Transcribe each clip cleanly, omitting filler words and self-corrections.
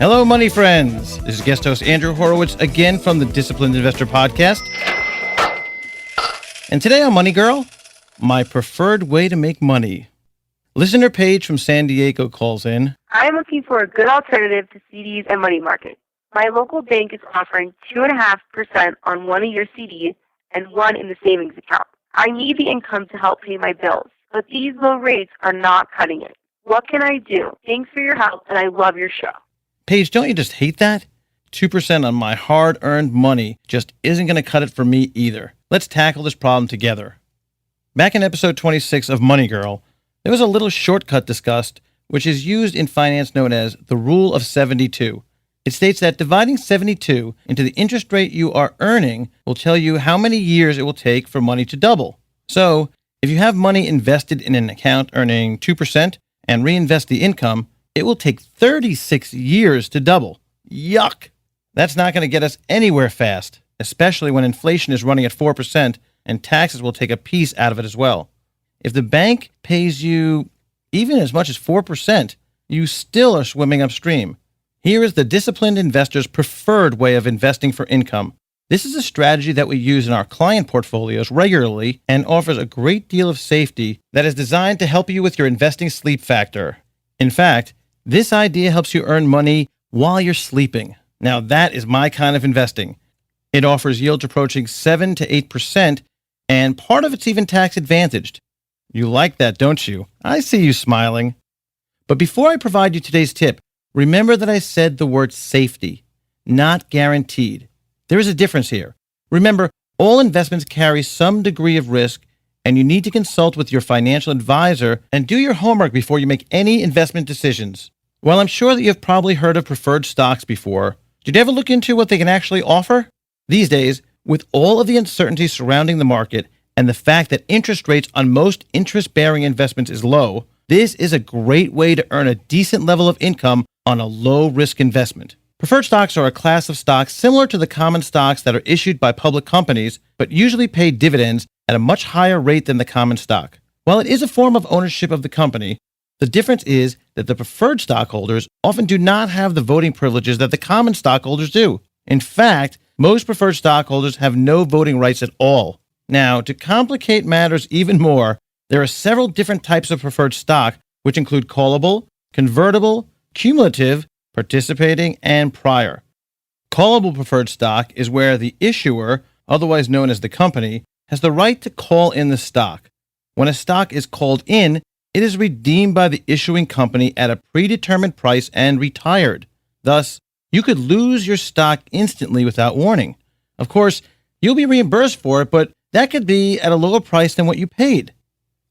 Hello, money friends. This is guest host Andrew Horowitz again from the Disciplined Investor Podcast. And today on Money Girl, my preferred way to make money. Listener Paige from San Diego calls in. I'm looking for a good alternative to CDs and money market. My local bank is offering 2.5% on one of your CDs and one in the savings account. I need the income to help pay my bills, but these low rates are not cutting it. What can I do? Thanks for your help, and I love your show. Paige, don't you just hate that? 2% on my hard-earned money just isn't going to cut it for me either. Let's tackle this problem together. Back in episode 26 of Money Girl, there was a little shortcut discussed, which is used in finance known as the Rule of 72. It states that dividing 72 into the interest rate you are earning will tell you how many years it will take for money to double. So, if you have money invested in an account earning 2% and reinvest the income, it will take 36 years to double. Yuck! That's not going to get us anywhere fast, especially when inflation is running at 4% and taxes will take a piece out of it as well. If the bank pays you even as much as 4%, you still are swimming upstream. Here is the disciplined investor's preferred way of investing for income. This is a strategy that we use in our client portfolios regularly and offers a great deal of safety that is designed to help you with your investing sleep factor. In fact, this idea helps you earn money while you're sleeping. Now that is my kind of investing. It offers yields approaching 7 to 8%, and part of it's even tax advantaged. You like that, don't you? I see you smiling. But before I provide you today's tip, remember that I said the word safety, not guaranteed. There is a difference here. Remember, all investments carry some degree of risk, and you need to consult with your financial advisor and do your homework before you make any investment decisions. While I'm sure that you've probably heard of preferred stocks before, did you ever look into what they can actually offer? These days, with all of the uncertainty surrounding the market and the fact that interest rates on most interest-bearing investments is low, this is a great way to earn a decent level of income on a low-risk investment. Preferred stocks are a class of stocks similar to the common stocks that are issued by public companies, but usually pay dividends at a much higher rate than the common stock. While it is a form of ownership of the company, the difference is that the preferred stockholders often do not have the voting privileges that the common stockholders do. In fact, most preferred stockholders have no voting rights at all. Now, to complicate matters even more, there are several different types of preferred stock, which include callable, convertible, cumulative, participating, and prior. Callable preferred stock is where the issuer, otherwise known as the company, has the right to call in the stock. When a stock is called in, it is redeemed by the issuing company at a predetermined price and retired. Thus, you could lose your stock instantly without warning. Of course, you'll be reimbursed for it, but that could be at a lower price than what you paid.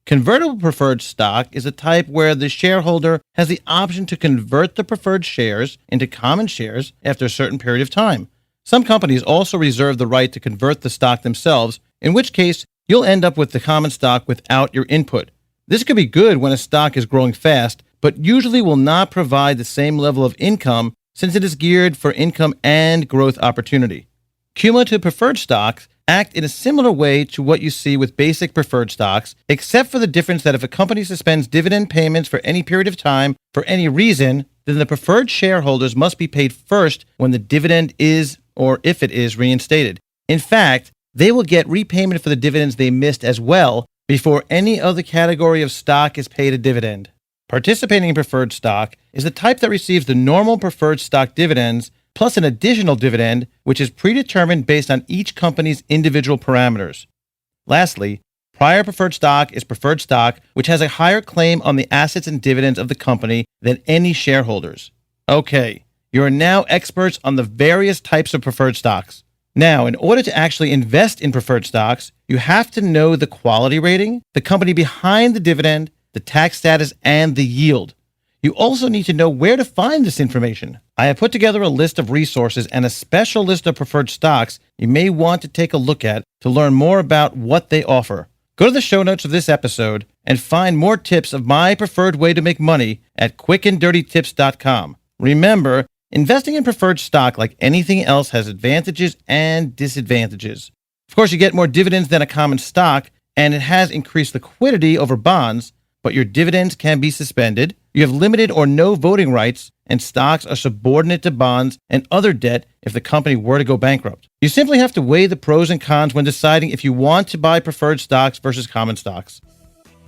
Convertible preferred stock is a type where the shareholder has the option to convert the preferred shares into common shares after a certain period of time. Some companies also reserve the right to convert the stock themselves, in which case you'll end up with the common stock without your input. This could be good when a stock is growing fast, but usually will not provide the same level of income since it is geared for income and growth opportunity. Cumulative preferred stocks act in a similar way to what you see with basic preferred stocks, except for the difference that if a company suspends dividend payments for any period of time for any reason, then the preferred shareholders must be paid first when the dividend is, or if it is, reinstated. In fact, they will get repayment for the dividends they missed as well before any other category of stock is paid a dividend. Participating preferred stock is the type that receives the normal preferred stock dividends plus an additional dividend, which is predetermined based on each company's individual parameters. Lastly, prior preferred stock is preferred stock which has a higher claim on the assets and dividends of the company than any shareholders. Okay, you are now experts on the various types of preferred stocks. Now, in order to actually invest in preferred stocks, you have to know the quality rating, the company behind the dividend, the tax status, and the yield. You also need to know where to find this information. I have put together a list of resources and a special list of preferred stocks you may want to take a look at to learn more about what they offer. Go to the show notes of this episode and find more tips of my preferred way to make money at quickanddirtytips.com. Remember, investing in preferred stock, like anything else, has advantages and disadvantages. Of course, you get more dividends than a common stock, and it has increased liquidity over bonds, but your dividends can be suspended. You have limited or no voting rights, and stocks are subordinate to bonds and other debt if the company were to go bankrupt. You simply have to weigh the pros and cons when deciding if you want to buy preferred stocks versus common stocks.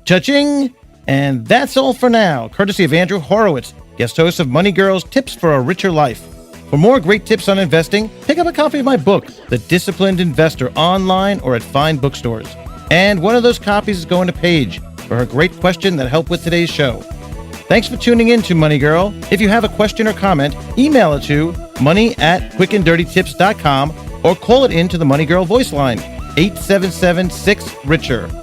Cha-ching! And that's all for now, courtesy of Andrew Horowitz, guest host of Money Girls Tips for a Richer Life. For more great tips on investing, pick up a copy of my book, The Disciplined Investor, online or at fine bookstores. And one of those copies is going to Paige for her great question that helped with today's show. Thanks for tuning in to Money Girl. If you have a question or comment, email it to money@quickanddirtytips.com or call it into the Money Girl voice line, 877-6-RICHER.